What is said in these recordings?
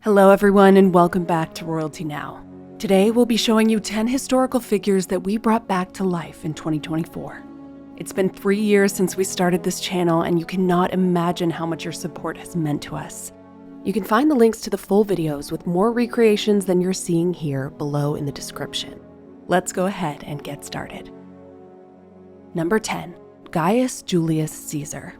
Hello everyone and welcome back to Royalty Now. Today we'll be showing you 10 historical figures that we brought back to life in 2024. It's been 3 years since we started this channel and you cannot imagine how much your support has meant to us. You can find the links to the full videos with more recreations than you're seeing here below in the description. Let's go ahead and get started. Number 10, Gaius Julius Caesar.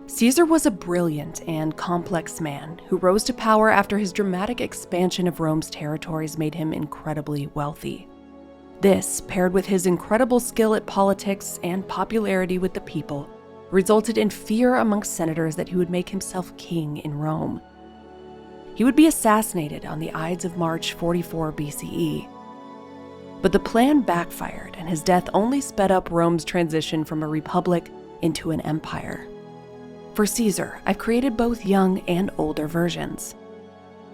Caesar was a brilliant and complex man who rose to power after his dramatic expansion of Rome's territories made him incredibly wealthy. This, paired with his incredible skill at politics and popularity with the people, resulted in fear amongst senators that he would make himself king in Rome. He would be assassinated on the Ides of March 44 BCE. But the plan backfired, and his death only sped up Rome's transition from a republic into an empire. For Caesar, I've created both young and older versions.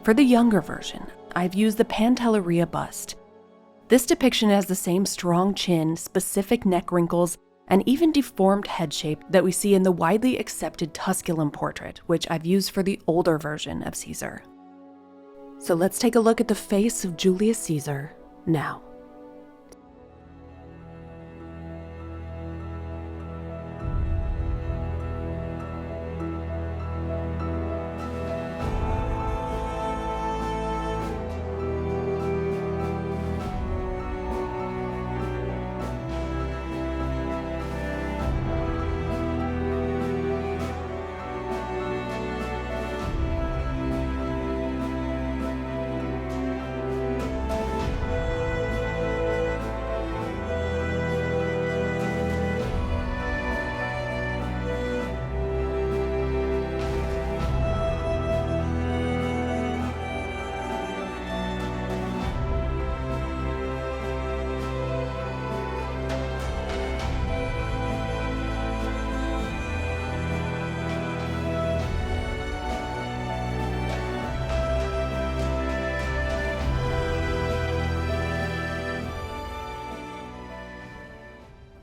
For the younger version, I've used the Pantelleria bust. This depiction has the same strong chin, specific neck wrinkles, and even deformed head shape that we see in the widely accepted Tusculum portrait, which I've used for the older version of Caesar. So let's take a look at the face of Julius Caesar now.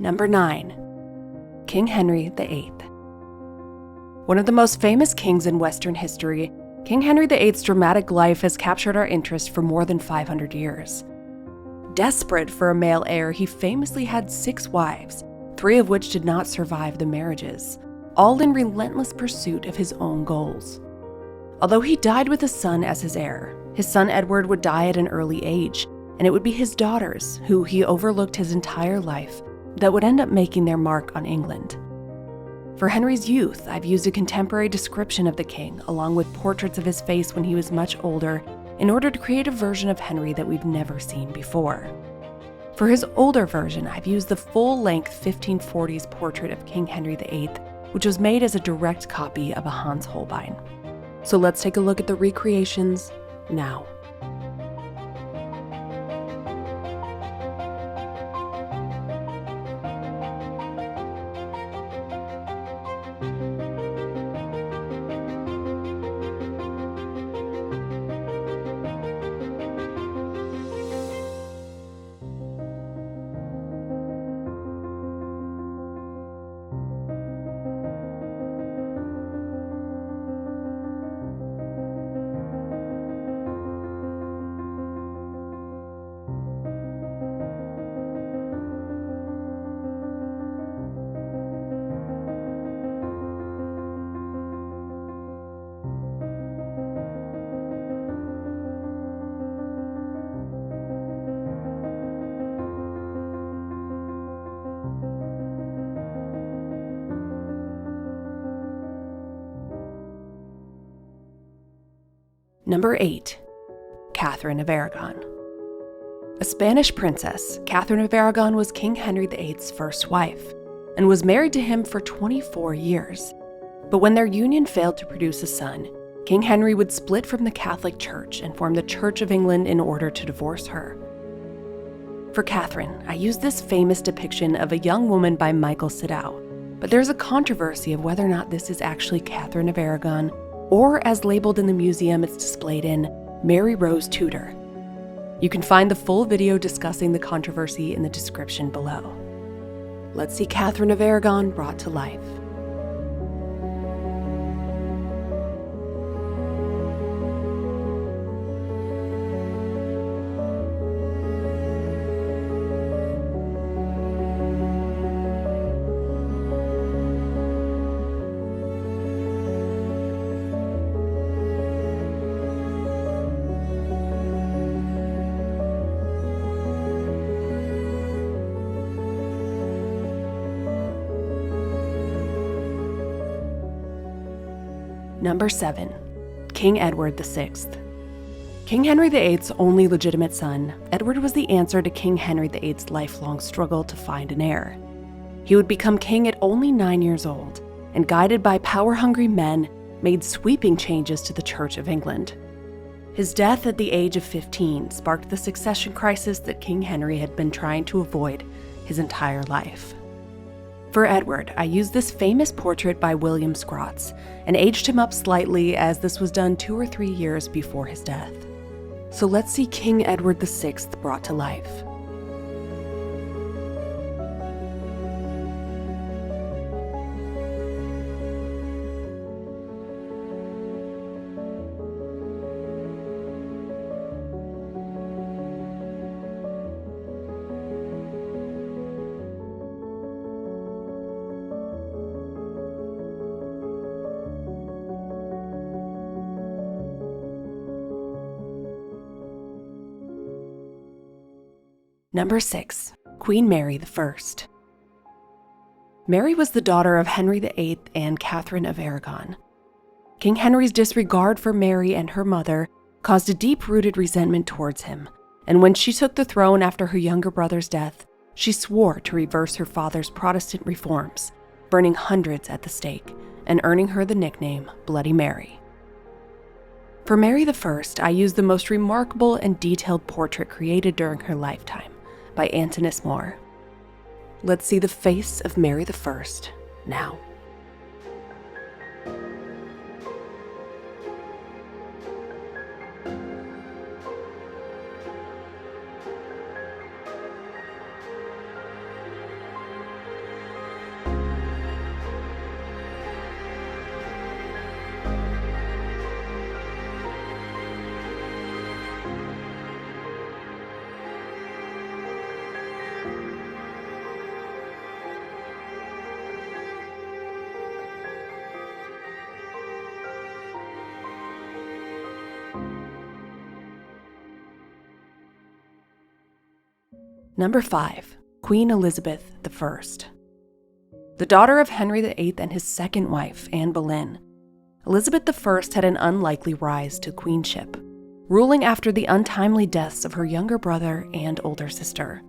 Number 9, King Henry VIII. One of the most famous kings in Western history, King Henry VIII's dramatic life has captured our interest for more than 500 years. Desperate for a male heir, he famously had 6 wives, 3 of which did not survive the marriages, all in relentless pursuit of his own goals. Although he died with a son as his heir, his son Edward would die at an early age, and it would be his daughters, who he overlooked his entire life, that would end up making their mark on England. For Henry's youth, I've used a contemporary description of the king, along with portraits of his face when he was much older, in order to create a version of Henry that we've never seen before. For his older version, I've used the full-length 1540s portrait of King Henry VIII, which was made as a direct copy of a Hans Holbein. So let's take a look at the recreations now. Number 8, Catherine of Aragon. A Spanish princess, Catherine of Aragon was King Henry VIII's first wife, and was married to him for 24 years. But when their union failed to produce a son, King Henry would split from the Catholic Church and form the Church of England in order to divorce her. For Catherine, I used this famous depiction of a young woman by Michael Siddau, but there's a controversy of whether or not this is actually Catherine of Aragon, or as labeled in the museum it's displayed in, Mary Rose Tudor. You can find the full video discussing the controversy in the description below. Let's see Catherine of Aragon brought to life. Number 7. King Edward VI. King Henry VIII's only legitimate son, Edward was the answer to King Henry VIII's lifelong struggle to find an heir. He would become king at only 9 years old, and guided by power-hungry men, made sweeping changes to the Church of England. His death at the age of 15 sparked the succession crisis that King Henry had been trying to avoid his entire life. For Edward, I used this famous portrait by William Scrots and aged him up slightly, as this was done 2 or 3 years before his death. So let's see King Edward VI brought to life. Number 6. Queen Mary I. Mary was the daughter of Henry VIII and Catherine of Aragon. King Henry's disregard for Mary and her mother caused a deep-rooted resentment towards him, and when she took the throne after her younger brother's death, she swore to reverse her father's Protestant reforms, burning hundreds at the stake and earning her the nickname Bloody Mary. For Mary I, I used the most remarkable and detailed portrait created during her lifetime, by Antonis Moore. Let's see the face of Mary I now. Number 5. Queen Elizabeth I. The daughter of Henry VIII and his second wife, Anne Boleyn, Elizabeth I had an unlikely rise to queenship, ruling after the untimely deaths of her younger brother and older sister.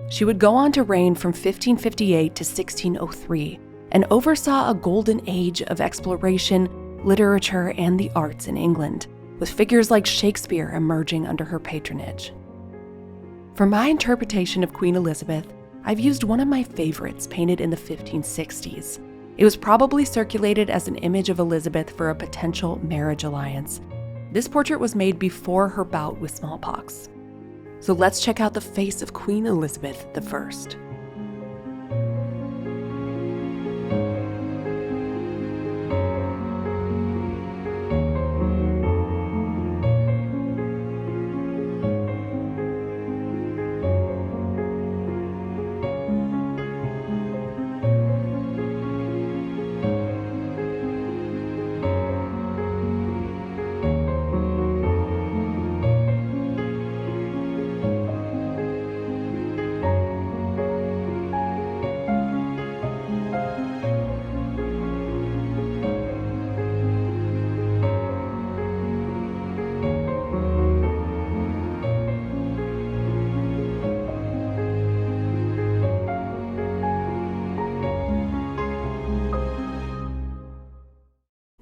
She would go on to reign from 1558 to 1603 and oversaw a golden age of exploration, literature, and the arts in England, with figures like Shakespeare emerging under her patronage. For my interpretation of Queen Elizabeth, I've used one of my favorites painted in the 1560s. It was probably circulated as an image of Elizabeth for a potential marriage alliance. This portrait was made before her bout with smallpox. So let's check out the face of Queen Elizabeth I.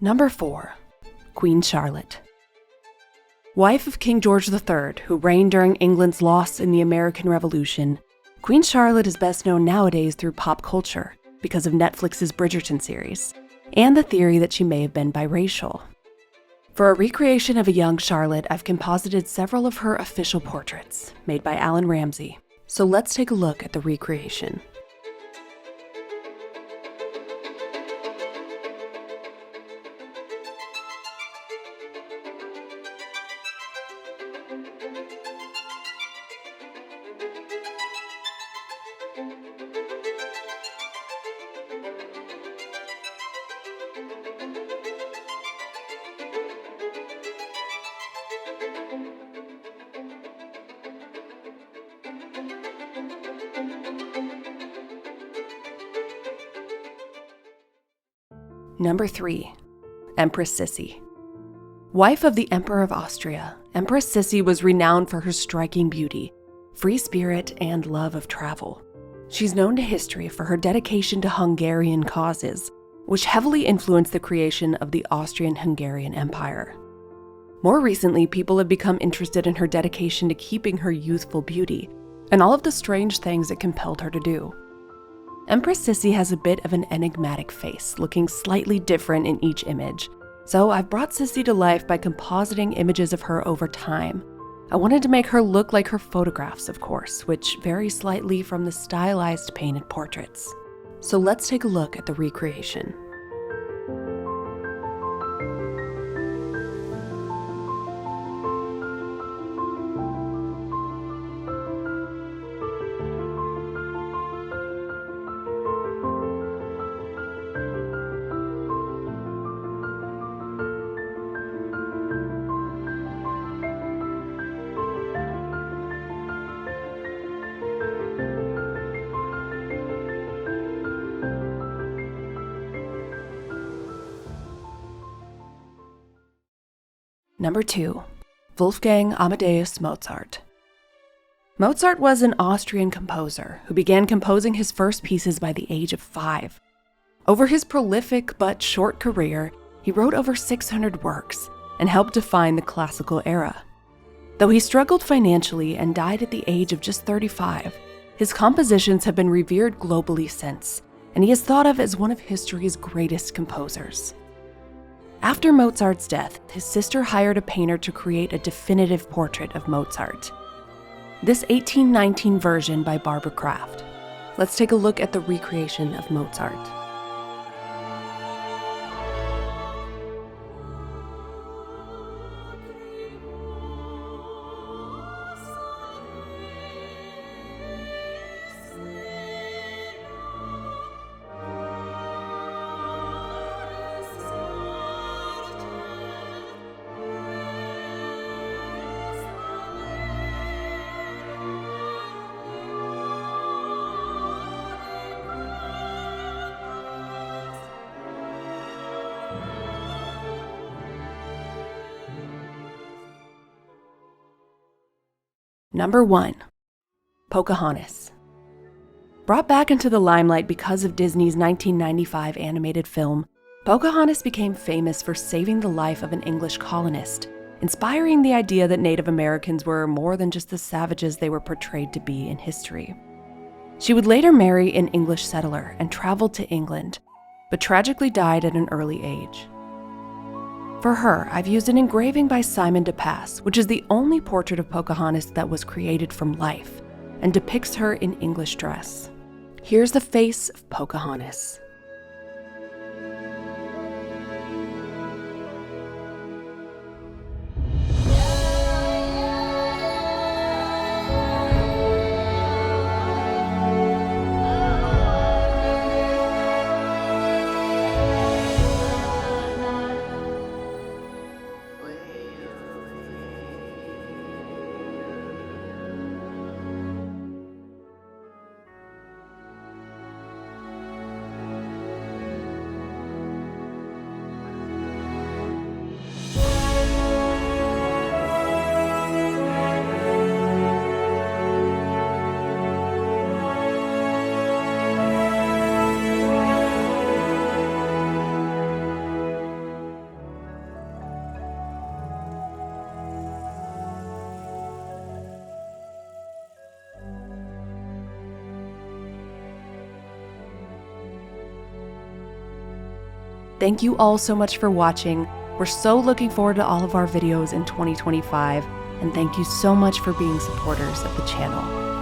Number 4. Queen Charlotte. Wife of King George III, who reigned during England's loss in the American Revolution, Queen Charlotte is best known nowadays through pop culture because of Netflix's Bridgerton series, and the theory that she may have been biracial. For a recreation of a young Charlotte, I've composited several of her official portraits, made by Alan Ramsey. So let's take a look at the recreation. Number 3. Empress Sissi. Wife of the Emperor of Austria, Empress Sissi was renowned for her striking beauty, free spirit, and love of travel. She's known to history for her dedication to Hungarian causes, which heavily influenced the creation of the Austrian-Hungarian Empire. More recently, people have become interested in her dedication to keeping her youthful beauty and all of the strange things it compelled her to do. Empress Sissi has a bit of an enigmatic face, looking slightly different in each image, so I've brought Sissi to life by compositing images of her over time. I wanted to make her look like her photographs, of course, which vary slightly from the stylized painted portraits. So let's take a look at the recreation. Number 2. Wolfgang Amadeus Mozart. Mozart was an Austrian composer who began composing his first pieces by the age of 5. Over his prolific but short career, he wrote over 600 works and helped define the classical era. Though he struggled financially and died at the age of just 35, his compositions have been revered globally since, and he is thought of as one of history's greatest composers. After Mozart's death, his sister hired a painter to create a definitive portrait of Mozart. This 1819 version by Barbara Kraft. Let's take a look at the recreation of Mozart. Number 1. Pocahontas. Brought back into the limelight because of Disney's 1995 animated film, Pocahontas became famous for saving the life of an English colonist, inspiring the idea that Native Americans were more than just the savages they were portrayed to be in history. She would later marry an English settler and traveled to England, but tragically died at an early age. For her, I've used an engraving by Simon de Pass, which is the only portrait of Pocahontas that was created from life, and depicts her in English dress. Here's the face of Pocahontas. Thank you all so much for watching. We're so looking forward to all of our videos in 2025, and thank you so much for being supporters of the channel.